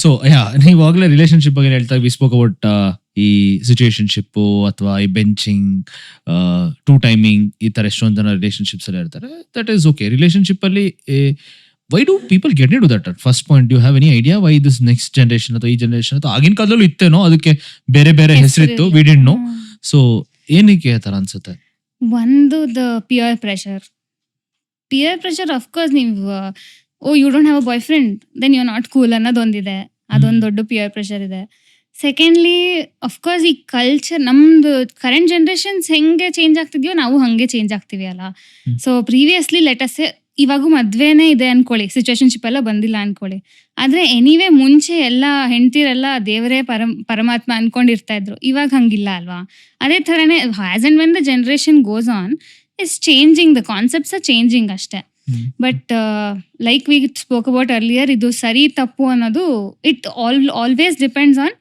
So ನೀವಾಗಲೇ relationship ಬಗ್ಗೆ ಹೇಳ್ತಾ V spoke about ಈ ಸಿಚುಯೇಷನ್ಶಿಪ್ ಅಥವಾ ಈ ಬೆಂಚಿಂಗ್, ಟೂ ಟೈಮಿಂಗ್, ಈ ತರ ಎಷ್ಟೊಂದು ಜನ ರಿಲೇಶನ್ಶಿಪ್ಸ್ ಎಲ್ಲ ಇರ್ತಾರೆ. That is okay. ರಿಲೇಶನ್ಶಿಪ್ ಅಲ್ಲಿ why do people get into that at first point? You have any idea why this next generation ಅಥವಾ ಈ ಜನರೇಷನ್ ಅಥವಾ ಆಗಿನ ಕಾಲದಲ್ಲೂ ಇತ್ತೇನೋ, ಅದಕ್ಕೆ ಬೇರೆ ಬೇರೆ ಹೆಸರಿತ್ತು, ವಿ ಡಿಡ್ಂಟ್ ನೋ. ಸೊ ಏನಕ್ಕೆ ಆ ತರ ಅನ್ಸುತ್ತೆ? ಒಂದು ದ ಪಿಯರ್ ಪ್ರೆಷರ್. ಅಫ್ಕೋರ್ಸ್ ನೀವು you don't have a boy friend then you are not cool ಅನ್ನೋದೊಂದಿದೆ. ಅದೊಂದು ದೊಡ್ಡ ಪಿಯರ್ ಪ್ರೆಷರ್ ಇದೆ. ಸೆಕೆಂಡ್ಲಿ ಅಫ್ಕೋರ್ಸ್ ಈ ಕಲ್ಚರ್, ನಮ್ದು ಕರೆಂಟ್ ಜನರೇಷನ್ಸ್ ಹೆಂಗೆ ಚೇಂಜ್ ಆಗ್ತಿದ್ಯೋ ನಾವು ಹಂಗೆ ಚೇಂಜ್ ಆಗ್ತೀವಿ ಅಲ್ಲ. ಸೊ ಪ್ರೀವಿಯಸ್ಲಿ ಲೆಟಸ್ ಇವಾಗೂ ಮದ್ವೆನೇ ಇದೆ ಅನ್ಕೊಳ್ಳಿ, ಸಿಚುವೇಶನ್ಶಿಪ್ ಎಲ್ಲ ಬಂದಿಲ್ಲ ಅನ್ಕೊಳ್ಳಿ. ಆದ್ರೆ ಎನಿವೇ ಮುಂಚೆ ಎಲ್ಲ ಹೆಂಡ್ತಿರೆಲ್ಲ ದೇವರೇ ಪರಮಾತ್ಮ ಅನ್ಕೊಂಡಿರ್ತಾ ಇದ್ರು. ಇವಾಗ ಹಂಗಿಲ್ಲ ಅಲ್ವಾ? ಅದೇ ಥರನೇ as and when the generation goes on is changing, the concepts are changing ಅಷ್ಟೇ. But like we spoke about earlier, ಇದು ಸರಿ ತಪ್ಪು ಅನ್ನೋದು ಇಟ್ ಆಲ್ವೇಸ್ ಡಿಪೆಂಡ್ಸ್ ಆನ್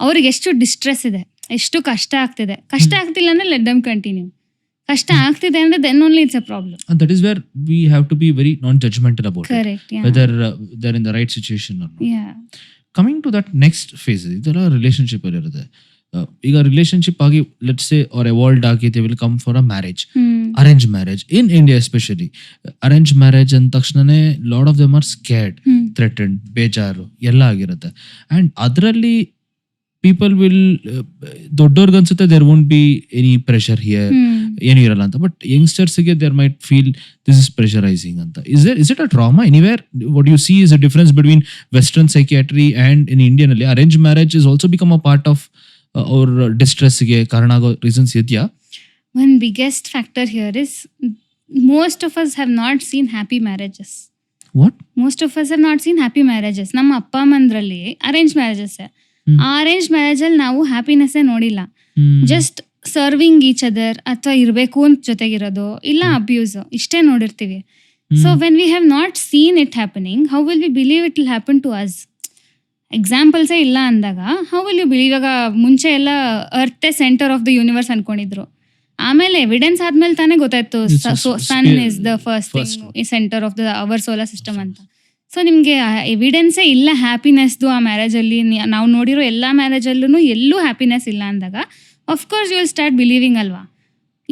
ಅವ್ರಿಗೆ ಎಷ್ಟು ಡಿಸ್ಟ್ರೆಸ್ ಇದೆ, ಎಷ್ಟು ಕಷ್ಟ ಆಗ್ತಿದೆ. ಕಷ್ಟ ಆಗ್ತಿಲ್ಲ ಅಂದ್ರೆ ಲೆಟ್ ದೆಮ್ ಕಂಟಿನ್ಯೂ. ಕಷ್ಟ ಆಗ್ತಿದೆ ಅಂದ್ರೆ then only it's a problem. And that is where we have to be very non-judgmental about Correct, it. yeah. Whether they're in the right situation or not. Yeah. Coming to that next phase, ಇದೆಲ್ಲ relationship ಅಲ್ಲಿ ಇರುತ್ತೆ. ಈಗ relationship ಆಗಿ let's say are evolved ಆಗಿ they will come for a marriage, arrange marriage. In India especially arrange marriage ಅಂದ ತಕ್ಷಣನೇ lot of them are scared, threatened, ಬೇಜಾರು ಎಲ್ಲ ಆಗಿರುತ್ತೆ. ಅಂಡ್ ಅದರಲ್ಲಿ ಪೀಪಲ್ ವಿಲ್, ದೊಡ್ಡವ್ರಿಗೆ ಅನ್ಸುತ್ತೆ there won't be any pressure here, ಏನು ಇರಲ್ಲ ಅಂತ. ಬಟ್ ಯಂಗ್ಸ್ಟರ್ಸ್ಗೆ there might feel this is pressurising ಅಂತ. Is it a trauma anywhere? What U C is a difference between western psychiatry and in Indian ಅಲ್ಲಿ arrange marriage is also become a part of ಅವ್ರ ಡಿಸ್ಟ್ರೆಸ್ಗೆ ಕಾರಣ ಆಗೋ reasons ಇದೆಯಾ? One biggest factor here is most of us have not seen happy marriages. What? Most of us have not seen happy marriages. ನಮ್ಮ ಅಪ್ಪ ಅಮ್ಮಂದ್ರಲ್ಲಿ arrange marriages. ಆ arrange marriage ಅಲ್ಲಿ ನಾವು ಹ್ಯಾಪಿನೆಸ್ ನೋಡಿಲ್ಲ. ಜಸ್ಟ್ ಸರ್ವಿಂಗ್ ಈಚ್ ಅದರ್ ಅಥವಾ ಇರಬೇಕು ಅಂತ ಜೊತೆಗಿರೋದು, ಇಲ್ಲ ಅಬ್ಯೂಸ್, ಇಷ್ಟೇ ನೋಡಿರ್ತೀವಿ. So when we have not seen it happening, how will we believe it will happen to us? ಎಕ್ಸಾಂಪಲ್ಸೇ ಇಲ್ಲ ಅಂದಾಗ ಹೌ ವಿಲ್ ಯು ಬಿಲೀವ್? ಇವಾಗ ಮುಂಚೆ ಎಲ್ಲ earth centre of the universe ಅನ್ಕೊಂಡಿದ್ರು. ಆಮೇಲೆ ಎವಿಡೆನ್ಸ್ ಆದ್ಮೇಲೆ ತಾನೇ ಗೊತ್ತಾಯ್ತು sun is the first thing centre of the our solar system ಅಂತ. ಸೊ ನಿಮ್ಗೆ ಎವಿಡೆನ್ಸೇ ಇಲ್ಲ ಹ್ಯಾಪಿನೆಸ್ದು ಆ ಮ್ಯಾರೇಜಲ್ಲಿ. ನಾವು ನೋಡಿರೋ ಎಲ್ಲ ಮ್ಯಾರೇಜಲ್ಲೂ ಎಲ್ಲೂ ಹ್ಯಾಪಿನೆಸ್ ಇಲ್ಲ ಅಂದಾಗ of course you will start believing ಅಲ್ವಾ,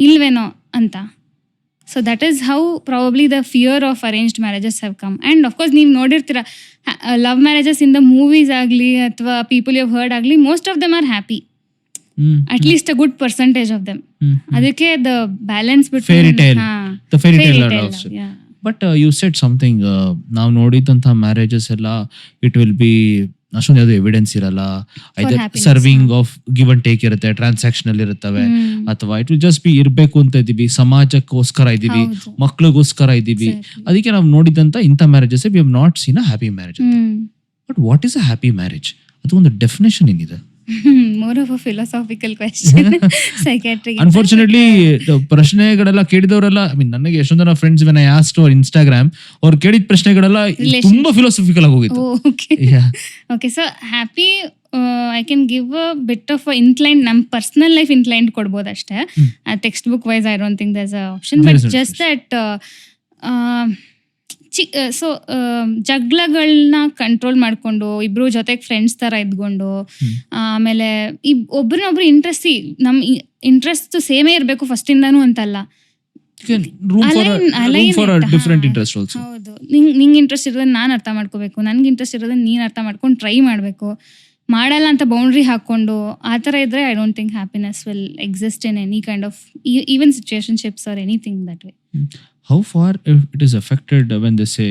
ಇಲ್ವೇನೋ ಅಂತ. So that is how probably the fear of arranged marriages have come. And of course ನೀವು ನೋಡಿರ್ತೀರ love marriages in the movies ಆಗಲಿ ಅಥವಾ ಪೀಪಲ್ ಯು ಹವ್ ಹರ್ಡ್ ಆಗಲಿ, most of them are happy, at least a good percentage of them. ಅದಕ್ಕೆ the balance between fairy tale love, yeah. But you said something, ನಾವು ನೋಡಿದಂಥ marriages ಎಲ್ಲ it will B ಅಷ್ಟೊಂದು ಯಾವುದು evidence ಇರಲ್ಲ, either serving of give and take ಇರುತ್ತೆ, transactional ಇರುತ್ತವೆ, ಅಥವಾ ಇಟ್ ವಿಲ್ ಜಸ್ಟ್ ಬಿ ಇರಬೇಕು ಅಂತ ಇದೀವಿ, ಸಮಾಜಕ್ಕೋಸ್ಕರ ಇದೀವಿ, ಮಕ್ಳಿಗೋಸ್ಕರ ಇದೀವಿ. ಅದಕ್ಕೆ ನಾವು ನೋಡಿದಂಥ ಇಂಥ marriages V have not seen a happy marriage. But what is a happy marriage? ಅದು ಒಂದು ಡೆಫಿನೇಷನ್ ಏನಿದೆ? More of a philosophical question. Psychiatry. Unfortunately, ಪ್ರಶ್ನೆಗಳೆಲ್ಲ ಕೇಳಿದವರೆಲ್ಲ, ಐ ಮೀನ್ ನನಗೆ ಎಷ್ಟೊಂದು ಜನ friends when I asked on Instagram, ಅವ್ರು ಕೇಳಿದ ಪ್ರಶ್ನೆಗಳೆಲ್ಲ ತುಂಬಾ ಫಿಲಾಸಫಿಕಲ್ ಆಗಿ ಹೋಗಿತ್ತು. Okay, so happy, I can give a bit of a inclined, ನಮ್ಮ ಪರ್ಸನಲ್ ಲೈಫ್ ಇನ್ಕ್ಲೈಂಡ್ ಕೊಡ್ಬೋದು ಅಷ್ಟೇ. Text book wise I don't think there's a option, but just that so ಜಗಳಗಳನ್ನ control ಮಾಡ್ಕೊಂಡು ಇಬ್ರು ಜೊತೆಗೆ ಫ್ರೆಂಡ್ಸ್ ತರ ಇದ್ಕೊಂಡು, ಆಮೇಲೆ ಒಬ್ರನ್ನೊಬ್ರು ನಮ್ ಇಂಟ್ರೆಸ್ಟ್ ಸೇಮೇ ಇರ್ಬೇಕು ಫಸ್ಟ್ ಇಂದಾನು ಅಂತಲ್ಲ. ಹೌದು, ನಿಂಗೆ ಇಂಟ್ರೆಸ್ಟ್ ಇರೋದನ್ನ ನಾನ್ ಅರ್ಥ ಮಾಡ್ಕೋಬೇಕು, ನನ್ಗೆ ಇಂಟ್ರೆಸ್ಟ್ ಇರೋದನ್ನ ನೀನ್ ಅರ್ಥ ಮಾಡ್ಕೊಂಡು ಟ್ರೈ ಮಾಡ್ಬೇಕು. ಮಾಡಲ್ಲ ಅಂತ ಬೌಂಡ್ರಿ ಹಾಕೊಂಡು ಆ ಥರ ಇದ್ರೆ I don't think happiness will exist in any kind of even situationships or anything that way. How far it is affected when they say,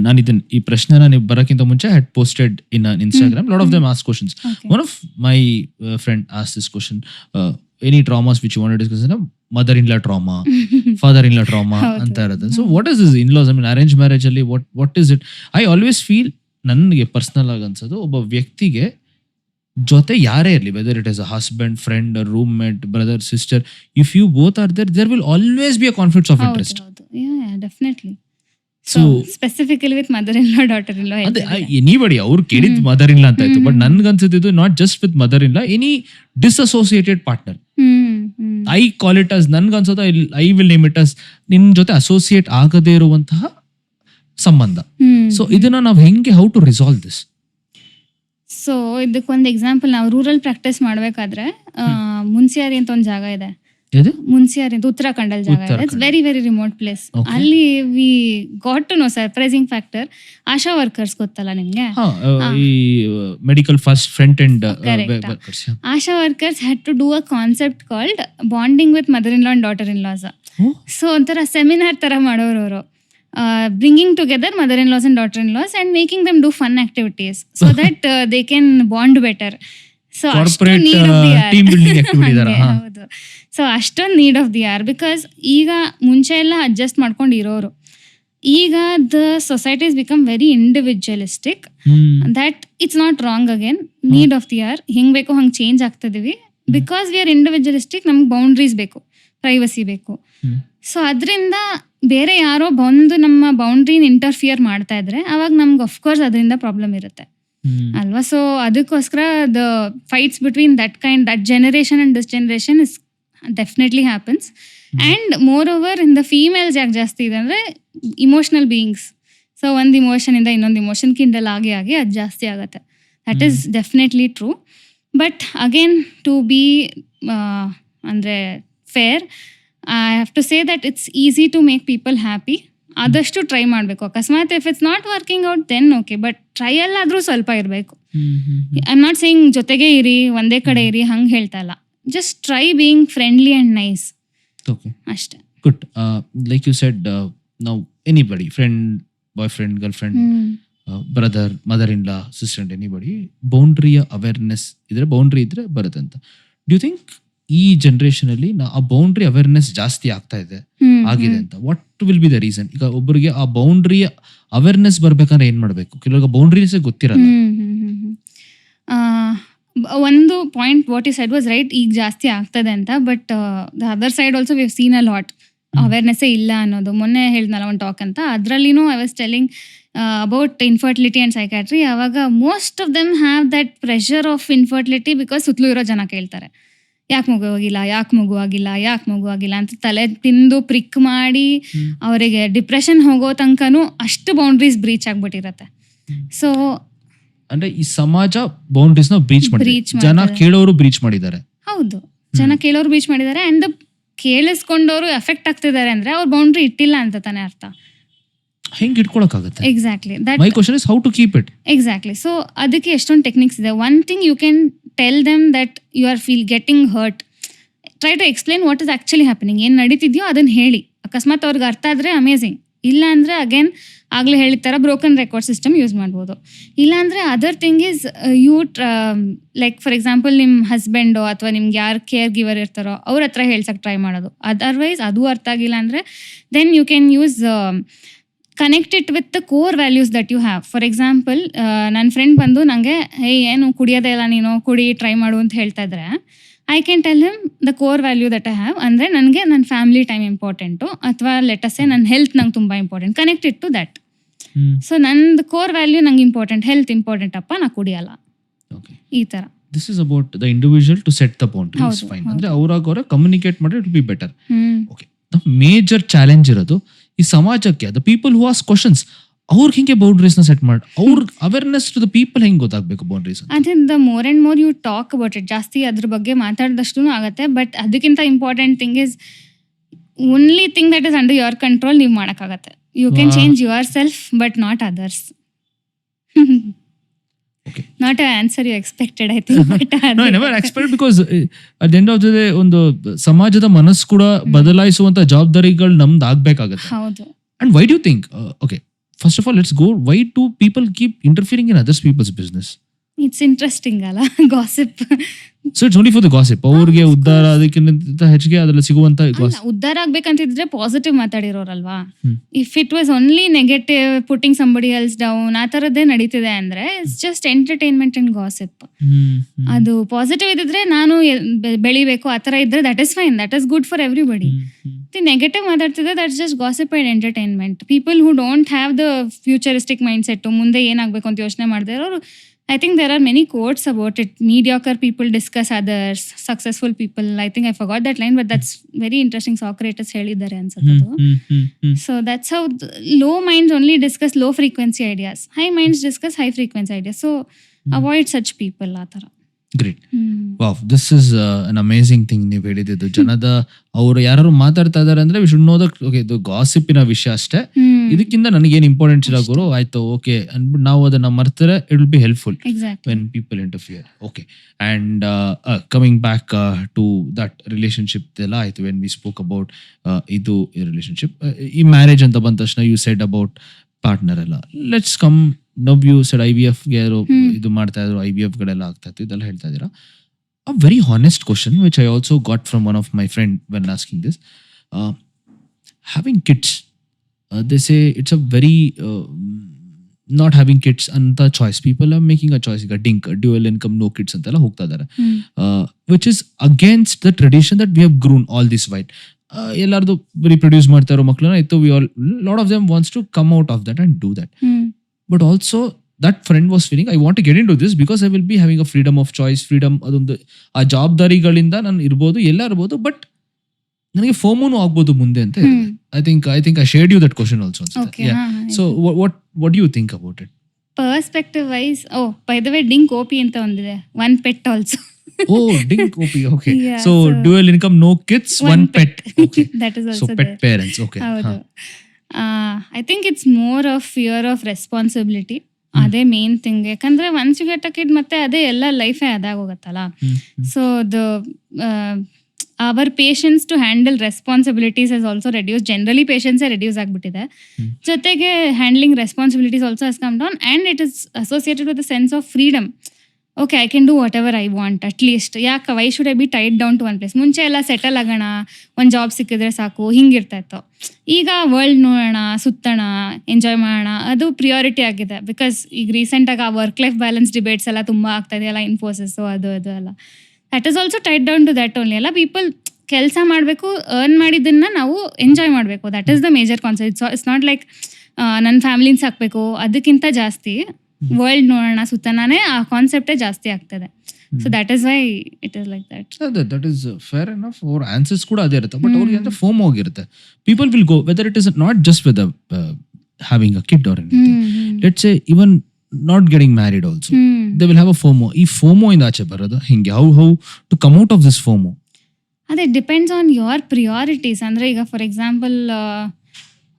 ನಾನು ಇದನ್ನ ಈ ಪ್ರಶ್ನೆನ ನೀವು ಬರೋಕ್ಕಿಂತ ಮುಂಚೆ I had posted in an Instagram, lot of them ask questions. One of my friend asked this question, any traumas which you want to discuss? Mother-in-law trauma, father-in-law trauma ಅಂತ ಇರುತ್ತೆ. So what is this in-laws? I mean arranged marriage ಅಲ್ಲಿ what is it? I always feel, ನನಗೆ personal ಆಗಿ ಅನ್ಸೋದು, ಒಬ್ಬ ವ್ಯಕ್ತಿಗೆ ಜೊತೆ ಯಾರೇ ಇರಲಿ, whether it is a husband, friend, roommate, brother, sister, if you both are there will always be a conflicts of interest. Definitely. So specifically with mother in law, daughter in law, anybody ಅವ್ರು ಕೇಳಿದ್ mother in law ಅಂತ ಆಯ್ತು. But ನನ್ಗನ್ಸಿದ್ದು not just with mother in law, any disassociated partner. I call it as, ನನ್ಗನ್ಸೋದು I will name it as, ನಿನ್ ಜೊತೆ associate ಆಗದೇ ಇರುವಂತಹ ಸಂಬಂಧ. ಸೊ ಇದನ್ನ ನಾವು ಹೆಂಗೆ how to resolve this? So ಇದಕ್ಕೊಂದು ಎಕ್ಸಾಂಪಲ್, ನಾವು ರೂರಲ್ ಪ್ರಾಕ್ಟೀಸ್ ಮಾಡ್ಬೇಕಾದ್ರೆ ಮುನ್ಸಿಯಾರಿ ಅಂತ ಒಂದು ಜಾಗ ಇದೆ. ಮುನ್ಸಿಯಾರಿ ಅಂತ ಉತ್ತರಾಖಂಡಲ್ಲಿ ಜಾಗ ಇದೆ. It's very very remote place. ಅಲ್ಲಿ we got to know surprising factor, ASHA workers ಗೊತ್ತಲ್ಲ ನಿಮ್ಗೆ, ಈ medical first front end workers. ASHA workers had to do a concept called bonding with mother in law and daughter in laws. So ಒಂಥರ seminar ತರ ಮಾಡೋರು ಅವರು, bringing together mother-in-laws and daughter-in-laws and making them do fun activities so that they can bond better. So ashton need of the hour, team building activity dara. ಹೌದು. So ಅಷ್ಟೊಂದು need of the hour, because ಈಗ ಮುಂಚೆ ಎಲ್ಲ adjust ಮಾಡ್ಕೊಂಡು ಇರೋರು, ಈಗ the societies become very individualistic. That it's not wrong again, need of the hour, ಹೆಂಗ್ ಬೇಕೋ ಹಂಗೆ ಚೇಂಜ್ ಆಗ್ತಿದೀವಿ. ಬಿಕಾಸ್ ವಿ ಆರ್ ಇಂಡಿವಿಜುವಲಿಸ್ಟಿಕ್, ನಮ್ಗೆ ಬೌಂಡ್ರೀಸ್ ಬೇಕು, ಪ್ರೈವಸಿ ಬೇಕು. ಸೊ ಅದರಿಂದ ಬೇರೆ ಯಾರೋ ಬಂದು ನಮ್ಮ ಬೌಂಡ್ರಿನ ಇಂಟರ್ಫಿಯರ್ ಮಾಡ್ತಾ ಇದ್ರೆ ಅವಾಗ ನಮ್ಗೆ ಅಫ್ಕೋರ್ಸ್ ಅದರಿಂದ ಪ್ರಾಬ್ಲಮ್ ಇರುತ್ತೆ ಅಲ್ವಾ. ಸೊ ಅದಕ್ಕೋಸ್ಕರ the fights between that kind, that generation and this generation is definitely happens. And more over in the females ಯಾಕೆ ಜಾಸ್ತಿ ಇದೆ ಅಂದರೆ ಇಮೋಷನಲ್ ಬೀಯಿಂಗ್ಸ್. ಸೊ ಒಂದು ಇಮೋಷನಿಂದ ಇನ್ನೊಂದು ಇಮೋಷನ್ ಕಿಂಡಲ್ ಆಗಿ ಅದು ಜಾಸ್ತಿ ಆಗುತ್ತೆ. That is definitely true. But again to be ಅಂದರೆ fair, I have to say that it's easy to make people happy. ಆದಷ್ಟು ಟ್ರೈ ಮಾಡಬೇಕು. ಅಕಸ್ಮಾತ್ if it's not working out then okay, but try ಅಲ್ಲಾದ್ರೂ ಸ್ವಲ್ಪ ಇರಬೇಕು. ಐ ಆಮ್ ನಾಟ್ ಸೇಯಿಂಗ್ ಜೊತೆಗೆ ಇರಿ, ಒಂದೇ ಕಡೆ ಇರಿ, ಹಂಗೆ ಹೇಳ್ತಾ ಇಲ್ಲ. Just try being friendly and nice, ಅಷ್ಟೇ. ಗುಡ್. ಲೈಕ್ ಯು ಸೆಡ್, ನಾವು anybody, friend, boy friend, girl friend, brother, mother in law, sister, anybody, ಬೌಂಡ್ರಿಯ ಅವೇರ್ನೆಸ್ ಇದ್ರೆ, ಬೌಂಡ್ರಿ ಇದ್ರೆ ಬರುತ್ತೆ ಅಂತ. ಡ್ಯೂ ಥಿಂಕ್ ಈ ಜನರೇಷನ್ ಅಲ್ಲಿ ಆ ಬೌಂಡ್ರಿ ಅವೇರ್ನೆಸ್ ಜಾಸ್ತಿ ಆಗ್ತಾ ಇದೆ ಆಗಿದೆ ಅಂತ? What will be the reason? ಈಗ ಒಬ್ಬರಿಗೆ ಆ ಬೌಂಡ್ರಿಯ ಅವೇರ್ನೆಸ್ ಬರ್ಬೇಕಂದ್ರೆ ಏನ್ ಮಾಡ್ಬೇಕು? ಕೆಲವ್ರಿಗೆ ಬೌಂಡ್ರೀಸ್ ಗೊತ್ತಿರಲ್ಲ. ಒಂದು point what you said was right, ಈಗ ಜಾಸ್ತಿ ಆಗ್ತದೆ ಅಂತ. But the other side also we have seen a lot ಅವೇರ್ನೆಸ್ಸೇ ಇಲ್ಲ ಅನ್ನೋದು. ಮೊನ್ನೆ ಹೇಳಿದ್ನಲ್ಲ ಒಂದು ಟಾಕ್ ಅಂತ, ಅದರಲ್ಲಿನೂ I was telling about infertility and psychiatry. ಅವಾಗ most of them have that pressure of infertility because ಸುತ್ತಲೂ ಇರೋ ಜನ ಕೇಳ್ತಾರೆ, ಯಾಕೆ ಮಗು ಆಗಿಲ್ಲ, ಯಾಕೆ ಮಗು ಆಗಿಲ್ಲ, ಯಾಕೆ ಮಗು ಆಗಿಲ್ಲ ಅಂತ ತಲೆ ತಿಂದು ಪ್ರಿಕ್ ಮಾಡಿ ಅವರಿಗೆ ಡಿಪ್ರೆಷನ್ ಹೋಗೋ ತನಕನೂ ಅಷ್ಟು ಬೌಂಡ್ರೀಸ್ ಬ್ರೀಚ್ ಆಗ್ಬಿಟ್ಟಿರತ್ತೆ. ಸೊ ಅಂದ್ರೆ ಈ ಸಮಾಜ ಬೌಂಡ್ರೀಸ್ ನ ಬ್ರೀಚ್ ಮಾಡಿ, ಜನ ಕೇಳೋರು ಬ್ರೀಚ್ ಮಾಡಿದ್ದಾರೆ. ಹೌದು, ಜನ ಕೇಳೋರು ಬ್ರೀಚ್ ಮಾಡಿದ್ದಾರೆ. ಅಂಡ್ ಕೇಳಿಸ್ಕೊಂಡವರು ಎಫೆಕ್ಟ್ ಆಗ್ತಿದ್ದಾರೆ ಅಂದ್ರೆ ಅವ್ರು ಬೌಂಡ್ರಿ ಇಟ್ಟಿಲ್ಲ ಅಂತ ತಾನೇ ಅರ್ಥ. ಹೆಂಗ್ ಇಟ್ಕೊಳಕ್ಕಾಗುತ್ತೆ? Exactly, my question is how to keep it. Exactly. So ಅದಕ್ಕೆ ಎಷ್ಟೊಂದು ಟೆಕ್ನಿಕ್ಸ್ ಇದೆ. One thing you can tell them that you are getting hurt. Try to explain what is actually happening. ಏನು ನಡೀತಿದ್ಯೋ ಅದನ್ನ ಹೇಳಿ. ಅಕಸ್ಮಾತ್ ಅವ್ರಿಗೆ ಅರ್ಥ ಆದರೆ ಅಮೇಝಿಂಗ್, ಇಲ್ಲ ಅಂದರೆ ಅಗೇನ್ ಆಗಲೇ ಹೇಳಿದ ಥರ ಬ್ರೋಕನ್ ರೆಕಾರ್ಡ್ ಸಿಸ್ಟಮ್ ಯೂಸ್ ಮಾಡ್ಬೋದು. ಇಲ್ಲಾಂದರೆ other thing is you like for example ನಿಮ್ಮ ಹಸ್ಬೆಂಡೋ ಅಥವಾ ನಿಮ್ಗೆ ಯಾರು ಕೇರ್ ಗಿವರ್ ಇರ್ತಾರೋ ಅವ್ರ ಹತ್ರ ಹೇಳ್ಸಕ್ಕೆ ಟ್ರೈ ಮಾಡೋದು. ಅದರ್ವೈಸ್ ಅದು ಅರ್ಥ ಆಗಿಲ್ಲ ಅಂದರೆ then you can use connect it with the core values that you have. For example ನನ್ನ ಫ್ರೆಂಡ್ ಬಂದು ನನಗೆ ಏನು ಕುಡಿಯೋದೇ ಇಲ್ಲ ನೀನು, ಕುಡಿ, ಟ್ರೈ ಮಾಡು ಅಂತ ಹೇಳ್ತಾ ಇದ್ರೆ I can tell him the core value that I have. ಅಂದರೆ ನನಗೆ ನನ್ನ ಫ್ಯಾಮಿಲಿ ಟೈಮ್ ಇಂಪಾರ್ಟೆಂಟು, ಅಥವಾ ಲೆಟಸ್ಸೇ ನನ್ನ ಹೆಲ್ತ್ ನಂಗೆ ತುಂಬ important, connected to that. So ನಂದು ಕೋರ್ ವ್ಯಾಲ್ಯೂ ನಂಗೆ ಇಂಪಾರ್ಟೆಂಟ್, ಹೆಲ್ತ್ ಇಂಪಾರ್ಟೆಂಟ್ ಅಪ್ಪ, ನಾ ಕುಡಿಯಲ್ಲ, ಈ ಥರ. This is about the individual to set the boundaries. Fine. ಅಂದ್ರೆ ಅವರಾಗ ಕಮ್ಯುನಿಕೇಟ್ ಮಾಡಿ it will be better. Okay. Major challenge ಇರೋದು ಈ ಸಮಾಜಕ್ಕೆ, the people who ask questions, ಅವ್ರಿಗೆ ಹಿಂಗೆ ಬೌಂಡ್ರೀಸ್ ನ ಸೆಟ್ ಮಾಡಿ ಅವ್ರ ಅವೇರ್ನೆಸ್ ಟು ದ ಪೀಪಲ್ ಹೆಂಗೆ ಗೊತ್ತಾಗಬೇಕು ಬೌಂಡ್ರೀಸ್? ಅದೇ the more and more you talk about it, ಜಾಸ್ತಿ ಅದ್ರ ಬಗ್ಗೆ ಮಾತಾಡಿದಷ್ಟು ಆಗುತ್ತೆ. ಬಟ್ ಅದಕ್ಕಿಂತ important thing is only thing that is under your control ನೀವು ಮಾಡೋಕ್ಕಾಗತ್ತೆ. You can change yourself but not others. Not an answer you expected, I think. No, I never expected, because at the end of the day ಒಂದು ಸಮಾಜದ ಮನಸ್ಸು ಕೂಡ ಬದಲಾಯಿಸುವಂತ ಜವಾಬ್ದಾರಿಗಳು ನಮ್ದು ಆಗ್ಬೇಕಾಗತ್ತೆ. ಹೌದು. And why do you think, okay, first of all let's go, why do people keep interfering in others people's business? It's interesting ಅಲ್ಲ, gossip. So it's only for the gossip. ಅವ್ರಿಗೆ ಉದ್ಧಾರ ಅದಕ್ಕಿಂತ ಹೆಚ್ಚಿಗೆ ಅದರಲ್ಲಿ ಸಿಗುವಂತ ಉದ್ಧಾರ ಆಗ್ಬೇಕಂತಿದ್ರೆ ಪಾಸಿಟಿವ್ ಮಾತಾಡಿರೋರಲ್ವಾ. If it was only negative, putting somebody else down, ಆ ಥರದ್ದೇ ನಡೀತಿದೆ ಅಂದ್ರೆ it's just entertainment and gossip. ಅದು ಪಾಸಿಟಿವ್ ಇದ್ದಿದ್ರೆ ನಾನು ಬೆಳಿಬೇಕು ಆ ಥರ ಇದ್ರೆ that is fine, that is good for everybody. Negative ಮಾತಾಡ್ತಿದ್ರೆ that's just gossip and entertainment. People who don't have the futuristic mindset, ಮುಂದೆ ಏನಾಗಬೇಕು ಅಂತ ಯೋಚನೆ ಮಾಡದೇ ಇರೋರು I think there are many quotes about it. Mediocre people discuss others, successful people. I think I forgot that line, but that's very interesting. Socrates ಹೇಳಿದ್ದಾರೆ ಅನ್ಸುತ್ತೆ ಅದು. So that's how low minds only discuss low frequency ideas. High minds discuss high frequency ideas. So avoid such people ಆ ಥರ. Great. Wow, this is an amazing thing ನೀವು ಹೇಳಿದ್ದು. ಜನದ ಅವರು ಯಾರು ಮಾತಾಡ್ತಾ ಇದಾರೆ ಅಂದ್ರೆ we should know that okay ಇದು ಗಾಸಿಪಿನ ವಿಷಯ ಅಷ್ಟೇ, ಇದಕ್ಕಿಂತ ನನಗೇನು ಇಂಪಾರ್ಟೆಂಟ್ ಇಲ್ಲ ಗುರು, ಆಯ್ತು ಓಕೆ ಅಂದ್ಬಿಟ್ಟು ನಾವು ಅದನ್ನ ಮರ್ತಾರೆ, it will be helpful when people interfere. Okay, and coming back to that relationship ಎಲ್ಲ ಆಯ್ತು. ವೆನ್ ವಿ ಸ್ಪೋಕ್ ಅಬೌಟ್ ಇದು ರಿಲೇಶನ್ಶಿಪ್, ಈ ಮ್ಯಾರೇಜ್ ಅಂತ ಬಂದ ತಕ್ಷಣ ಯು ಸೆಡ್ ಅಬೌಟ್ ಪಾರ್ಟ್ನರ್ ಎಲ್ಲ. Let's come now you said IVF ಯಾರು ಇದು ಮಾಡ್ತಾ ಇದ್ರು, IVF ಗಳೆಲ್ಲ ಆಗ್ತಾ ಇತ್ತು, ಇದೆಲ್ಲ ಹೇಳ್ತಾ ಇದ್ದೀರಾ. A very honest question which I also got from one of my friend when asking this, having kids, they say it's a very not having kids anta choice. People are making a choice, DINK, dual income no kids antella hogta idare, which is against the tradition that we have grown all this while. Ellardu reproduce ಮಾಡ್ತಾ ಇರೋ ಮಕ್ಕಳನ್ನ ಇತ್ತು, we all, lot of them wants to come out of that and do that. But also that friend was feeling I want to get into this because I will be having a freedom of choice, freedom, ಅದೊಂದು ಆ ಜವಾಬ್ದಾರಿಗಳಿಂದ ನಾನು ಇರ್ಬೋದು, ಎಲ್ಲ ಇರ್ಬೋದು, but ನನಗೆ ಫೋಮೋನು ಆಗ್ಬೋದು ಮುಂದೆ ಅಂತ ಹೇಳಿದೆ. I think I shared you that question also. Okay, yeah. So what do you think about it? Perspective wise, by the way, DINK OP ಅಂತ ಒಂದಿದೆ, one pet also. DINK OP, okay. Yeah, so dual income no kids, one pet. Okay. That is also so pet there. Parents, okay. I think it's more of fear of responsibility. ಅದೇ main thing. ಯಾಕಂದ್ರೆ once you get a kid ಮತ್ತೆ ಅದೇ ಎಲ್ಲ ಲೈಫೇ ಅದಾಗೋಗತ್ತಲ್ಲ. So our patience to handle responsibilities is also reduce. Generally ಪೇಷನ್ಸೇ reduce ಆಗಿಬಿಟ್ಟಿದೆ. ಜೊತೆಗೆ handling responsibilities also has come down and it is associated with the sense of freedom. Okay, I can do whatever I want at least. ಯಾಕೆ why should I be tied down to one place? ಮುಂಚೆ ಎಲ್ಲ settle ಆಗೋಣ, ಒಂದು job ಸಿಕ್ಕಿದ್ರೆ ಸಾಕು, ಹಿಂಗಿರ್ತಾ ಇತ್ತು. ಈಗ world ನೋಡೋಣ, ಸುತ್ತೋಣ, ಎಂಜಾಯ್ ಮಾಡೋಣ, ಅದು ಪ್ರಿಯಾರಿಟಿ ಆಗಿದೆ. ಬಿಕಾಸ್ ಈಗ ರೀಸೆಂಟಾಗಿ ಆ ವರ್ಕ್ ಲೈಫ್ ಬ್ಯಾಲೆನ್ಸ್ ಡಿಬೇಟ್ಸ್ ಎಲ್ಲ ತುಂಬ ಆಗ್ತಾ ಇದೆಯಲ್ಲ, ಇನ್ಫೋಸಿಸು ಅದು ಎಲ್ಲ. That is also tied down to that only. ಎಲ್ಲ ಪೀಪಲ್ ಕೆಲಸ ಮಾಡಬೇಕು, ಅರ್ನ್ ಮಾಡಿದ್ದನ್ನ ನಾವು ಎಂಜಾಯ್ ಮಾಡಬೇಕು. That is the major concept. It's not like ನನ್ನ ಫ್ಯಾಮಿಲಿನ ಸಾಕಬೇಕು, ಅದಕ್ಕಿಂತ ಜಾಸ್ತಿ ವರ್ಲ್ಡ್ ನೋಡೋಣ, ಸುತ್ತನೇ ಆ ಕಾನ್ಸೆಪ್ಟೇ ಜಾಸ್ತಿ ಆಗ್ತದೆ. So that is why it is like that. That is fair enough. ಅವ್ರ ಆನ್ಸರ್ಸ್ ಕೂಡ ಅದೇ ಇರುತ್ತೆ, ಬಟ್ ಅವ್ರಿಗೆ ಅಂತ ಫೋಮ್ ಹೋಗಿರುತ್ತೆ. People will go whether it is not just with having a kid or anything. Let's say even not getting married also they will have a FOMO. ಈ FOMO ಇಂದ ಆಚೆ ಬರೋದು ಹಿಂಗೆ, how to come out of this FOMO? ಅದೇ depends on your priorities. ಅಂದ್ರೆ ಈಗ for example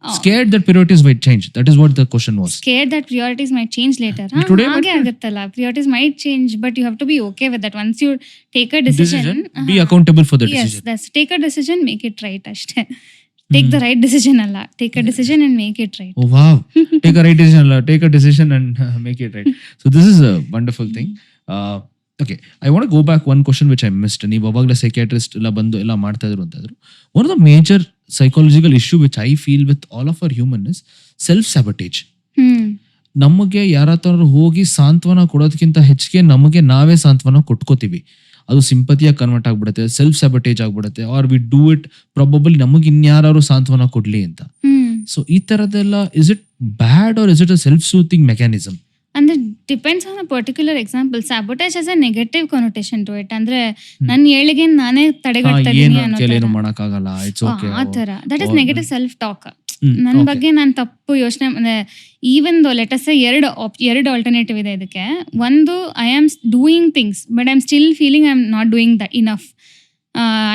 scared that priorities might change, that is what the question was. Scared that priorities might change later. Haage aguttalla, priorities might change, but you have to be okay with that. Once you take a decision, be accountable for the decision. Yes, that's take a decision, make it right ashte. Take the right decision alla, take a decision and make it right. Oh wow. Take a right decision alla, take a decision and make it right. So this is a wonderful thing. Okay, I want to go back one question which I missed. ನೀವು ಅವಾಗಲೇ psychiatrist ಎಲ್ಲ ಬಂದು ಎಲ್ಲ ಮಾಡ್ತಾ ಇದ್ರು ಅಂತಂದ್ರು. One of the major psychological issue which I feel with all of our human is self-sabotage. ನಮಗೆ ಯಾರತ್ತಾರು ಹೋಗಿ ಸಾಂತ್ವನ ಕೊಡೋದಕ್ಕಿಂತ ಹೆಚ್ಚಿಗೆ ನಮಗೆ ನಾವೇ ಸಾಂತ್ವನ ಕೊಟ್ಕೋತೀವಿ. ಅದು ಸಿಂಪತಿಯಾಗಿ ಕನ್ವರ್ಟ್ ಆಗ್ಬಿಡುತ್ತೆ, ಸೆಲ್ಫ್ ಸ್ಯಾಬಟೇಜ್ ಆಗ್ಬಿಡುತ್ತೆ, or we do it probably ನಮಗೆ ಇನ್ಯಾರು ಸಾಂತ್ವನ ಕೊಡ್ಲಿ ಅಂತ. ಸೊ ಈ ತರದೆಲ್ಲ is it bad or is it a self soothing mechanism? ಅಂದ್ರೆ depends on a particular example. Sabotage has a negative connotation to it. ಅಂದ್ರೆ ನನ್ನ ಏಳಿಗೆ ನಾನೇ ತಡೆಗಟ್ತಾ ಇದೀನಿ ಅನ್ನೋ ಆ ತರ. That is negative self talk. ನನ್ನ ಬಗ್ಗೆ ನಾನು ತಪ್ಪು ಯೋಚನೆ. ಈವನ್ ದೋ ಲೆಟ್ ಅಸ್ ಸೇ ಎರಡು ಆಲ್ಟರ್ನೇಟಿವ್ ಇದೆ ಇದಕ್ಕೆ. ಒಂದು, I am doing things but I am still feeling I am not doing that enough.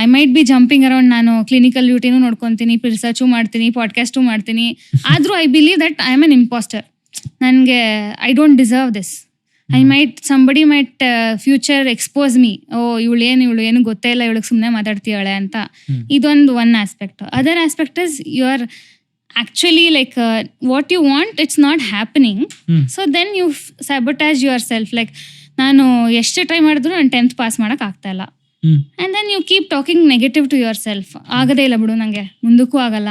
I might be jumping around. ನಾನು ಕ್ಲಿನಿಕಲ್ ಡ್ಯೂಟಿನೂ ನೋಡ್ಕೊತೀನಿ, ರಿಸರ್ಚು ಮಾಡ್ತೀನಿ, ಪಾಡ್ಕಾಸ್ಟು ಮಾಡ್ತೀನಿ. ಆದ್ರೂ I believe that I am an impostor. ನನಗೆ I don't deserve this. Somebody might future expose me. ಇವಳು ಏನು ಗೊತ್ತೇ ಇಲ್ಲ, ಇವಳಿಗೆ ಸುಮ್ಮನೆ ಮಾತಾಡ್ತೀವಳೆ ಅಂತ. ಇದೊಂದು one aspect. Other aspect is you are actually like what you want, it's not happening. So then you sabotage yourself. Like ನಾನು ಎಷ್ಟು ಟ್ರೈ ಮಾಡಿದ್ರು ನಾನು 10th ಪಾಸ್ ಮಾಡಕ್ ಆಗ್ತಾ ಇಲ್ಲ. And then you keep talking negative to yourself. ಆಗದೇ ಇಲ್ಲ ಬಿಡು, ನಂಗೆ ಮುಂದಕ್ಕೂ ಆಗಲ್ಲ.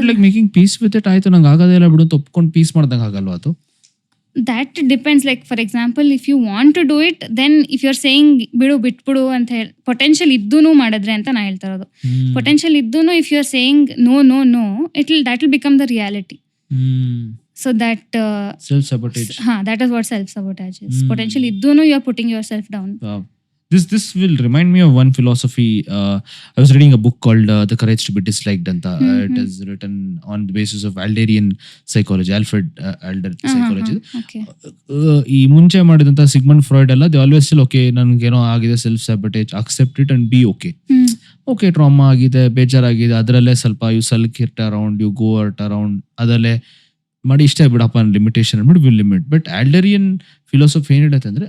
Like making peace with it. ಆಯ್ತು ನಂಗೆ ಆಗದೇ ಇಲ್ಲ ಬಿಡು, ಒಪ್ಕೊಂಡು ಪೀಸ್ ಮಾಡ್ದಂಗೆ ಆಗಲ್ವಾ ಅದು? that depends. Like for example, if you want to do it, then if you're saying ಬಿಟ್ಬಿಡು ಅಂತ ಹೇಳಿ, ಪೊಟೆನ್ಷಿಯಲ್ ಇದ್ದೂನು ಮಾಡಿದ್ರೆ ಅಂತ ನಾ ಹೇಳ್ತಾ ಇರೋದು. ಪೊಟೆನ್ಷಿಯಲ್ ಇದ್ದೂನು if you're saying no that will become the reality. So that Self sabotage. that is what self sabotage is. Potentially iddunu you are putting yourself down. This will remind me of one philosophy. I was reading a book called The Courage to be Disliked anta. It is written on the basis of Adlerian psychology, Alfred Adler psychology. Okay. ಈ ಮುಂಚೆ ಮಾಡಿದಂತ Sigmund Freud ಎಲ್ಲ they always still okay ನನ್ಗೇನೋ ಆಗಿದೆ self sabotage, accept it and be okay. Okay trauma ಆಗಿದೆ, ಬೇಜಾರಾಗಿದೆ, ಅದರಲ್ಲೇ ಸ್ವಲ್ಪ you sulk it around, you go at around, ಅದರಲ್ಲೇ ಮಾಡಿ ಇಷ್ಟೇ ಬಿಡಪ್ಪ ಲಿಮಿಟೇಷನ್ ಅಂದ್ಬಿಟ್ಟು will limit. But Adlerian philosophy ಏನಿಡತ್ತೆ ಅಂದ್ರೆ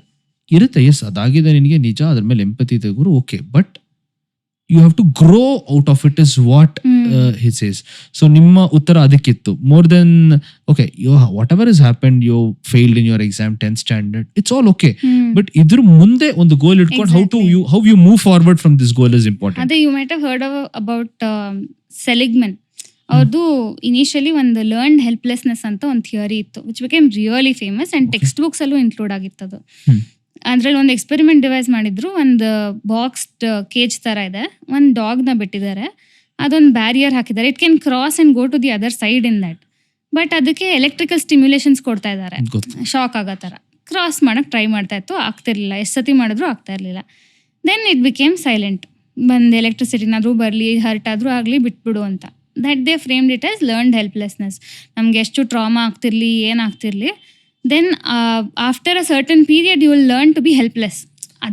ಇರುತ್ತೆ, ಎಸ್ ಅದಾಗಿದೆ ನಿನಗೆ ನಿಜ, ಅದ್ರ ಮೇಲೆ ಎಂಪತಿ ತೆಗುರು okay, but you have to grow out of it is what he says. So ನಿಮ್ಮ ಉತ್ತರ ಅದಕ್ಕಿತ್ತು more than okay you whatever is happened, you failed in your exam 10th standard, it's all okay, but ಇದ್ರ ಮುಂದೆ ಒಂದು goal ಇಟ್ಕೊಂಡು how you move forward from this goal is important. ಅದೇ you might have heard about Seligman. ಅವ್ರದ್ದು initially ಒಂದು learned helplessness ಅಂತ ಒಂದು theory ಇತ್ತು which became really famous and text books ಅಲ್ಲೂ ಇನ್ಕ್ಲೂಡ್ ಆಗಿತ್ತದು. ಅದ್ರಲ್ಲಿ ಒಂದು ಎಕ್ಸ್ಪೆರಿಮೆಂಟ್ ಡಿವೈಸ್ ಮಾಡಿದ್ರು. ಒಂದು ಬಾಕ್ಸ್ಡ್ ಕೇಜ್ ತರ ಇದೆ, ಒಂದು ಡಾಗ್ನ ಬಿಟ್ಟಿದ್ದಾರೆ, ಅದೊಂದು ಬ್ಯಾರಿಯರ್ ಹಾಕಿದ್ದಾರೆ, it can cross and go to the other side in that. But ಅದಕ್ಕೆ ಎಲೆಕ್ಟ್ರಿಕಲ್ ಸ್ಟಿಮ್ಯುಲೇಷನ್ಸ್ ಕೊಡ್ತಾ ಇದ್ದಾರೆ, ಶಾಕ್ ಆಗೋ ಥರ. ಕ್ರಾಸ್ ಮಾಡಕ್ಕೆ ಟ್ರೈ ಮಾಡ್ತಾ ಇತ್ತು, ಆಗ್ತಿರ್ಲಿಲ್ಲ, ಎಷ್ಟು ಸತಿ ಮಾಡಿದ್ರು ಆಗ್ತಾ ಇರಲಿಲ್ಲ. Then it became silent. ಬಂದು ಎಲೆಕ್ಟ್ರಿಸಿಟಿನಾದ್ರೂ ಬರಲಿ, ಹರ್ಟ್ ಆದರೂ ಆಗಲಿ ಬಿಟ್ಬಿಡು ಅಂತ. That they framed it as learned helplessness. ನಮ್ಗೆ ಎಷ್ಟು ಟ್ರಾಮಾ ಆಗ್ತಿರ್ಲಿ, ಏನಾಗ್ತಿರ್ಲಿ, then after a certain period you will learn to be helpless.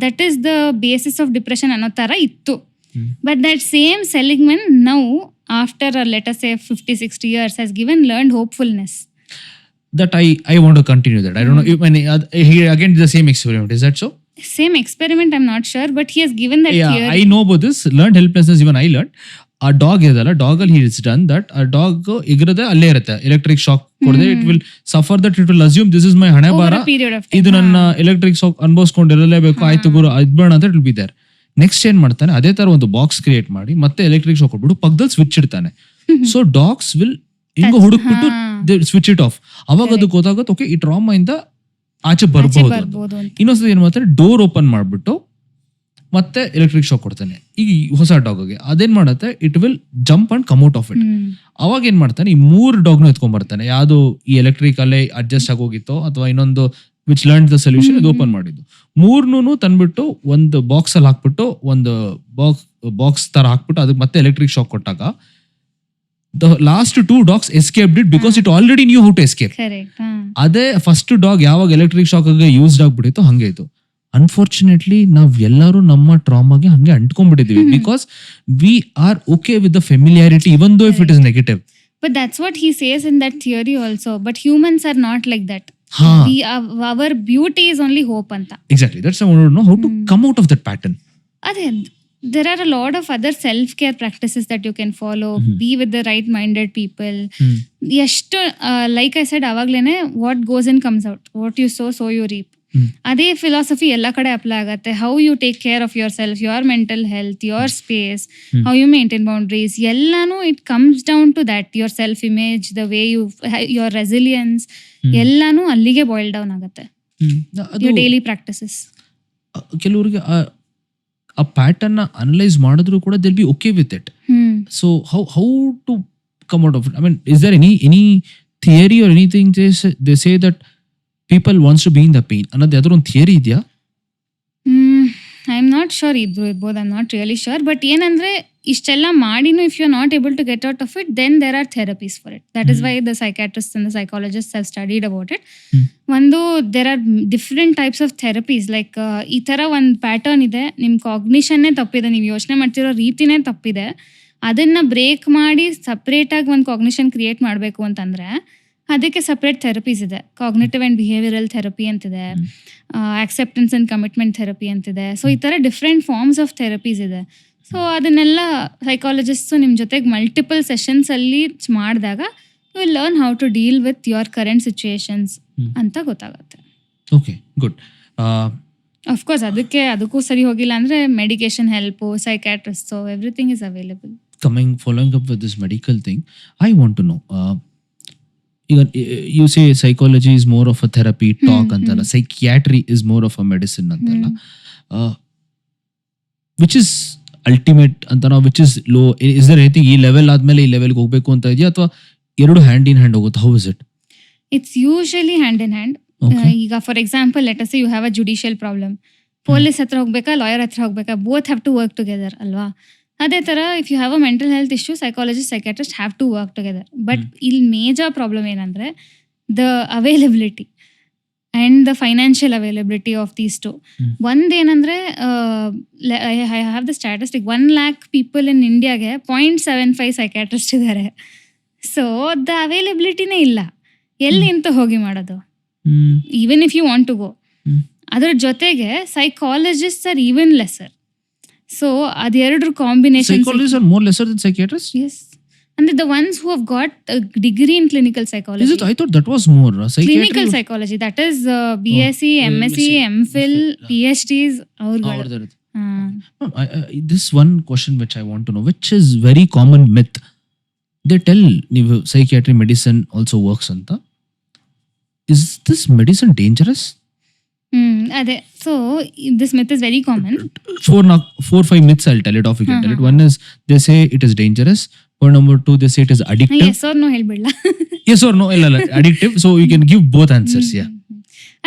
That is the basis of depression ಅನ್ನೋ ಥರ ಇತ್ತು. But that same Seligman now after let us say 50-60 years has given learned hopefulness. That I want to continue that. I don't know if he again did the same experiment. Is that so? Same experiment, I'm not sure, but he has given that theory. I know about this learned helplessness. Even I learned ಆ dog ಇದಲ್ಲ, dog ಅಲ್ಲಿ it's done that ಆ dog ಎಗರದೆ ಅಲ್ಲೇ ಇರುತ್ತೆ, electric shock ಕೊಡದೆ it will suffer that, it will assume this is my ಹಣೆ ಬಾರ, ಇದು ನನ್ನ ಎಲೆಕ್ಟ್ರಿಕ್ ಶಾಕ್ ಅನುಭವಿಸ್ಕೊಂಡಿರಲೇಬೇಕು, ಆಯ್ತು ಗುರು ಇದ್ಬೇಡ ಅಂತ it will be there. Next ಏನ್ ಮಾಡ್ತಾನೆ, ಅದೇ ತರ ಒಂದು ಬಾಕ್ಸ್ ಕ್ರಿಯೇಟ್ ಮಾಡಿ ಮತ್ತೆ ಎಲೆಕ್ಟ್ರಿಕ್ ಶಾಕ್ ಕೊಟ್ಬಿಟ್ಟು ಪಕ್ಕದಲ್ಲಿ ಸ್ವಿಚ್ ಇಡ್ತಾನೆ. ಸೊ ಡಾಗ್ಸ್ ವಿಲ್ ಹಿಂಗ ಹುಡುಕ್ಬಿಟ್ಟು ಸ್ವಿಚ್ ಇಟ್ ಆಫ್. ಅವಾಗ ಅದು ಗೊತ್ತಾಗುತ್ತೆ ಓಕೆ ಈ ಟ್ರಾಮಾ ಇಂದ ಆಚೆ ಬರ್ಬಹುದು. ಇನ್ನೊಂದ್ಸತಿ ಏನ್ ಮಾಡ್ತಾರೆ, ಡೋರ್ ಓಪನ್ ಮಾಡ್ಬಿಟ್ಟು ಮತ್ತೆ ಎಲೆಕ್ಟ್ರಿಕ್ ಶಾಕ್ ಕೊಡ್ತಾನೆ ಈಗ ಹೊಸ ಡಾಗ್ಗೆ. ಅದೇನ್ ಮಾಡತ್ತೆ, it will jump and come out of it. ಅವಾಗ ಏನ್ ಮಾಡ್ತಾನೆ, ಈ 3 ಡಾಗ್ನ ಎತ್ಕೊಂಡ್ ಬರ್ತಾನೆ, ಯಾವ್ದು ಈ ಎಲೆಕ್ಟ್ರಿಕ್ ಅಲ್ಲೇ ಅಡ್ಜಸ್ಟ್ ಆಗೋಗಿತ್ತೋ ಅಥವಾ ಇನ್ನೊಂದು ವಿಚ್ ಲರ್ನ್ ದ ಸೊಲ್ಯೂಷನ್ ಇದು ಓಪನ್ ಮಾಡಿದ್ದು, 3 ತಂದ್ಬಿಟ್ಟು ಒಂದು ಬಾಕ್ಸ್ ಅಲ್ಲಿ ಹಾಕ್ಬಿಟ್ಟು ಒಂದು ಬಾಕ್ಸ್ ತರ ಹಾಕ್ಬಿಟ್ಟು ಅದಕ್ಕೆ ಮತ್ತೆ ಎಲೆಕ್ಟ್ರಿಕ್ ಶಾಕ್ ಕೊಟ್ಟಾಗ the last 2 dogs escaped it because it already knew how to escape. Correct. ಅದೇ ಫಸ್ಟ್ ಡಾಗ್ ಯಾವಾಗ ಎಲೆಕ್ಟ್ರಿಕ್ ಶಾಕ್ ಆಗಿ ಯೂಸ್ಡ್ ಆಗ್ಬಿಟ್ಟಿತ್ತು ಹಂಗೆ ಇತ್ತು. ಅನ್ಫಾರ್ಚುನೇಟ್ಲಿ ನಾವ್ ಎಲ್ಲರೂ ನಮ್ಮ ಟ್ರಾಮಾಗೆ ಹಂಗೆ ಅಂಟ್ಕೊಂಡ್ಬಿಟ್ಟಿದೀವಿ because we are okay with the familiarity even though if it is negative. But that's what he says in that theory also. But humans are not like that. Our beauty is only hope anta. Exactly. That's I want to know how to come out of that pattern. There are a lot of other self-care practices that you can follow. Be with the right-minded people. Yeshtu, like I said, avaglene what goes in comes out. What you sow, so you reap. ಅದೇ philosophy ಎಲ್ಲ ಕಡೆ apply ಆಗತ್ತೆ. How you take care of your self, your mental health, your space, how you maintain boundaries, ಎಲ್ಲಾನು it comes down to that. Your self image, the way you, your resilience, ಎಲ್ಲಾನು ಅಲ್ಲಿಗೆ boil down ಆಗತ್ತೆ. Your daily practices. ಕೆಲವರಿಗೆ ಆ pattern analyse ಮಾಡಿದ್ರು ಕೂಡ they'll be okay with it. So how to come out of it? I mean, is there any theory or anything they say that people wants to be in the pain ಅನ್ನೋದು ಯಾವ್ದಾದ್ರು ಒಂದು theory ಇದೆಯಾ? I am not sure. ಇರ್ಬೋದು, I am not really sure. But ಏನಂದ್ರೆ ಇಷ್ಟೆಲ್ಲ ಮಾಡಿನೂ if you are not able to get out of it, then there are therapies for it. That is why the psychiatrist and the psychologist have studied about it. ಒಂದು there are different types of therapies. Like ಈ ಥರ ಒಂದು pattern ಇದೆ, ನಿಮ್ಮ ಕಾಗ್ನಿಷನ್ನೇ ತಪ್ಪಿದೆ, ನೀವು ಯೋಚನೆ ಮಾಡ್ತಿರೋ ರೀತಿನೇ ತಪ್ಪಿದೆ, ಅದನ್ನ ಬ್ರೇಕ್ ಮಾಡಿ ಸಪ್ರೇಟಾಗಿ ಒಂದು ಕಾಗ್ನಿಷನ್ ಕ್ರಿಯೇಟ್ ಮಾಡಬೇಕು ಅಂತಂದ್ರೆ ಅದಕ್ಕೆ ಸಪ್ರೇಟ್ ಥೆರಪೀಸ್ ಇದೆ. ಕಾಗ್ನಿಟಿವ್ ಆ್ಯಂಡ್ ಬಿಹೇವಿಯರಲ್ ಥೆರಪಿ ಅಂತಿದೆ, ಆಕ್ಸೆಪ್ಟೆನ್ಸ್ ಆ್ಯಂಡ್ ಕಮಿಟ್ಮೆಂಟ್ ಥೆರಪಿ ಅಂತಿದೆ. ಸೊ ಈ ಥರ ಡಿಫ್ರೆಂಟ್ ಫಾರ್ಮ್ಸ್ ಆಫ್ ಥೆರಪೀಸ್ ಇದೆ. ಸೊ ಅದನ್ನೆಲ್ಲ ಸೈಕಾಲಜಿಸ್ಟು ನಿಮ್ಮ ಜೊತೆಗೆ ಮಲ್ಟಿಪಲ್ ಸೆಷನ್ಸಲ್ಲಿ ಮಾಡಿದಾಗ you will learn how to deal with your current situations ಅಂತ ಗೊತ್ತಾಗುತ್ತೆ. Okay, good. ಅಫ್ಕೋರ್ಸ್ ಅದಕ್ಕೂ ಸರಿ ಹೋಗಿಲ್ಲ ಅಂದರೆ medication help, psychiatrist, everything is available. Following up with this medical thing, I want to know, you say psychology is more of a therapy talk antala, psychiatry is more of a medicine antala, which is ultimate antana, which is low? Is there anything ee level ಆದ್ಮೇಲೆ ಈ ಲೆವೆಲ್ಗೆ ಹೋಗ್ಬೇಕು ಅಂತ ಇದೆಯಾ ಅಥವಾ ಎರಡು hand in hand ಹೋಗುತ್ತೆ? How is it? It's usually hand in hand. ಈಗ for example let us say you have a judicial problem, police ಹತ್ರ ಹೋಗ್ಬೇಕಾ, ಲಾಯರ್ ಹತ್ರ ಹೋಗ್ಬೇಕಾ, both have to work together ಅಲ್ವಾ? ಅದೇ ಥರ if you have a mental health issue, psychologist, psychiatrist have to work together. But ಇಲ್ಲಿ major problem ಏನಂದರೆ the availability and the financial availability of these two. ಒಂದೇನಂದರೆ I have the statistic 1 lakh people in ಇಂಡಿಯಾಗೆ 0.75 psychiatrist ಇದ್ದಾರೆ. So the ಅವೈಲಬಿಲಿಟಿನೇ ಇಲ್ಲ. ಎಲ್ಲಿ ಅಂತ ಹೋಗಿ ಮಾಡೋದು, even if you want to go. ಅದ್ರ ಜೊತೆಗೆ psychologist are even lesser. So ಅದೆರಡರ combination. Psychologists are more lesser than psychiatrists? Yes. And the ones who have got a degree in clinical psychology. Is it? I thought that was more clinical psychology. That is BSc, MSc, MPhil, PhDs. This one question which I want to know, which is very common myth. They tell ನೀವು psychiatry medicine also works anta. Is this medicine dangerous? ಅದೇ. So this myth is very common. 4-5 myths I'll tell it off. You can tell it. One is they say it is dangerous. Or number 2 they say it is addictive. Yes or no ಹೇಳ್ಬಿಡ್ಲಾ? Yes or no, ಇಲ್ಲ addictive. So you can give both answers. Yeah.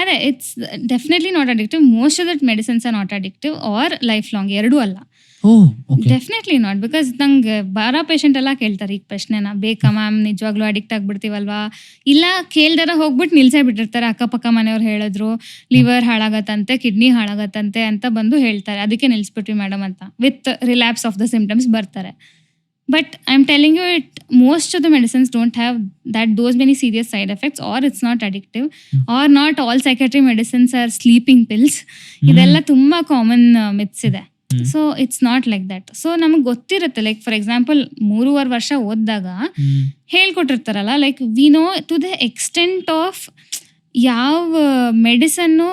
ಅದೇ, it's definitely not addictive. Most of that medicines are not addictive or life long, ಎರಡೂ ಅಲ್ಲ. Definitely not. Because ನಂಗೆ ಬಾರಾ patient ಎಲ್ಲ ಕೇಳ್ತಾರೆ ಈಗ ಪ್ರಶ್ನೆನ, ಬೇಕಾ ಮ್ಯಾಮ್ ನಿಜವಾಗ್ಲೂ ಅಡಿಕ್ಟ್ ಆಗ್ಬಿಡ್ತೀವಲ್ವಾ? ಇಲ್ಲ ಕೇಳ್ದಾರ ಹೋಗ್ಬಿಟ್ಟು ನಿಲ್ಸೇ ಬಿಟ್ಟಿರ್ತಾರೆ. ಅಕ್ಕಪಕ್ಕ ಮನೆಯವ್ರು ಹೇಳಿದ್ರು ಲಿವರ್ ಹಾಳಾಗತ್ತಂತೆ, ಕಿಡ್ನಿ ಹಾಳಾಗತ್ತಂತೆ ಅಂತ ಬಂದು ಹೇಳ್ತಾರೆ, ಅದಕ್ಕೆ ನಿಲ್ಸ್ಬಿಟ್ವಿ ಮೇಡಮ್ ಅಂತ, with relapse of the symptoms ಬರ್ತಾರೆ. But I'm telling you, most of the medicines don't have those many serious side effects, or it's not addictive, or not all psychiatry medicines are sleeping pills. ಇದೆಲ್ಲ ತುಂಬಾ common myths ಇದೆ. So it's not like that. So ನಮಗೆ ಗೊತ್ತಿರುತ್ತೆ, like for example 3.5 ವರ್ಷ ಓದಿದಾಗ ಹೇಳ್ಕೊಟ್ಟಿರ್ತಾರಲ್ಲ, like we know to the extent of ಯಾವ ಮೆಡಿಸನ್ನು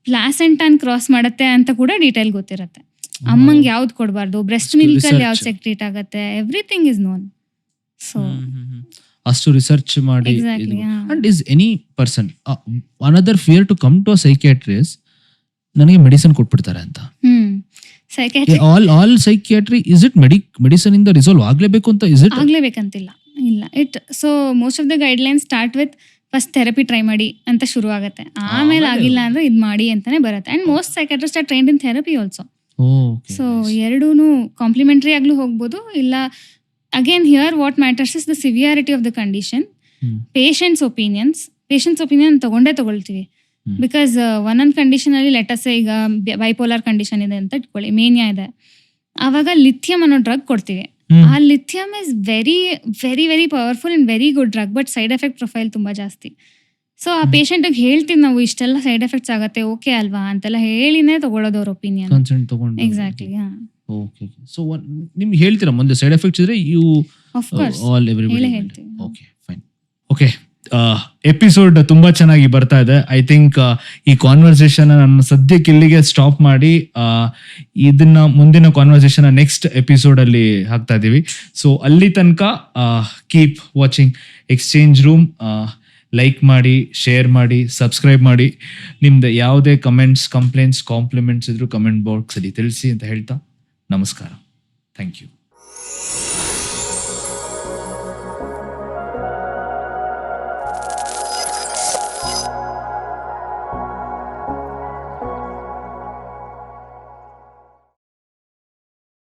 ಪ್ಲಾಸೆಂಟಾನ್ ಕ್ರಾಸ್ ಮಾಡುತ್ತೆ ಅಂತ ಕೂಡ ಡೀಟೇಲ್ ಗೊತ್ತಿರುತ್ತೆ. ಅಮ್ಮಂಗೆ ಯಾವ್ದು ಕೊಡಬಾರ್ದು, ಬ್ರೆಸ್ಟ್ ಮಿಲ್ಕ್ ಅಲ್ಲಿ ಯಾವ್ದು ಸೆಕ್ರೇಟ್ ಆಗುತ್ತೆ, ಎವ್ರಿಥಿಂಗ್ ಇಸ್ ನೋನ್. ಸೊ ಅಷ್ಟು ರಿಸರ್ಚ್ ಮಾಡಿ. And is any person another fear to come to a psychiatrist, ನನಗೆ ಮೆಡಿಸಿನ್ ಕೊಟ್ಬಿಡ್ತಾರೆ ಅಂತ. All psychiatry is it medicine ಇಂದ ರಿಸಾಲ್ವ್ ಆಗ್ಲೇಬೇಕು ಅಂತ? ಇಸ್ ಇಟ್ ಆಗ್ಲೇಬೇಕಂತಿಲ್ಲ, ಇಲ್ಲ. It so most of the guideline start with first therapy try ಮಾಡಿ ಅಂತ ಶುರು ಆಗುತ್ತೆ. ಆಮೇಲೆ ಆಗಿಲ್ಲ ಅಂದ್ರೆ ಇದು ಮಾಡಿ ಅಂತಾನೆ ಬರುತ್ತೆ. And most psychiatrist are trained in therapy also. So ಎರಡೂ ಕಾಂಪ್ಲಿಮೆಂಟರಿ ಆಗ್ಲೂ ಹೋಗ್ಬೋದು. ಇಲ್ಲ, again here what matters is the severity of the condition, patients opinion ತಗೊಳ್ತೀವಿ. ಬಿಕಾಸ್ ಒಂದೊಂದು ಕಂಡೀಷನ್ ಅಲ್ಲಿ ಲೆಟಸ್ ಈಗ ಬೈಪೋಲಾರ್ ಕಂಡೀಷನ್ ಇದೆ ಅಂತ ಇಟ್ಕೊಳ್ಳಿ, ಮೇನಿಯಾ ಇದೆ, ಆವಾಗ ಲಿಥಿಯಂ ಅನ್ನೋ ಡ್ರಗ್ ಕೊಡ್ತೀವಿ. ಆ lithium is very very very powerful and very good drug, but side effect profile ತುಂಬಾ ಜಾಸ್ತಿ. ಸೊ ಆ ಪೇಷಂಟ್ಗೆ ಹೇಳ್ತೀವಿ ನಾವು, ಇಷ್ಟೆಲ್ಲ ಸೈಡ್ ಎಫೆಕ್ಟ್ಸ್ ಆಗುತ್ತೆ, ಓಕೆ ಅಲ್ವಾ ಅಂತೆಲ್ಲ ಹೇಳಿನೇ ತಗೊಳ್ಳೋದು ಅವ್ರ ಒಪಿನಿಯನ್. ಎಕ್ಸಾಕ್ಟ್ಲಿ. ಓಕೆ. ಸೊ ನಿಮ್ಗೆ ಹೇಳ್ತೀರಾ ಮುಂದೆ ಸೈಡ್ ಎಫೆಕ್ಟ್ಸ್ ಇದ್ರೆ ಯು ಆಫ್ ಕೋರ್ಸ್ ಎವ್ರಿಬಡಿ ಹೇಳ್ತೀವಿ. Okay fine. ಓಕೆ, ಎಪಿಸೋಡ್ ತುಂಬಾ ಚೆನ್ನಾಗಿ ಬರ್ತಾ ಇದೆ. ಐ ಥಿಂಕ್ ಈ ಕಾನ್ವರ್ಸೇಷನ್ ನಾನು ಸದ್ಯಕ್ಕೆ ಇಲ್ಲಿಗೆ ಸ್ಟಾಪ್ ಮಾಡಿ ಇದನ್ನ ಮುಂದಿನ ಕಾನ್ವರ್ಸೇಷನ್ ನೆಕ್ಸ್ಟ್ ಎಪಿಸೋಡ್ ಅಲ್ಲಿ ಹಾಕ್ತಾ ಇದೀವಿ. ಸೊ ಅಲ್ಲಿ ತನಕ keep watching exchange room. Like ಮಾಡಿ, ಶೇರ್ ಮಾಡಿ, ಸಬ್ಸ್ಕ್ರೈಬ್ ಮಾಡಿ. ನಿಮ್ದು ಯಾವುದೇ ಕಮೆಂಟ್ಸ್, ಕಂಪ್ಲೇಂಟ್ಸ್, ಕಾಂಪ್ಲಿಮೆಂಟ್ಸ್ ಇದ್ರು ಕಮೆಂಟ್ ಬಾಕ್ಸ್ ಅಲ್ಲಿ ತಿಳಿಸಿ ಅಂತ ಹೇಳ್ತಾ ನಮಸ್ಕಾರ. Thank you.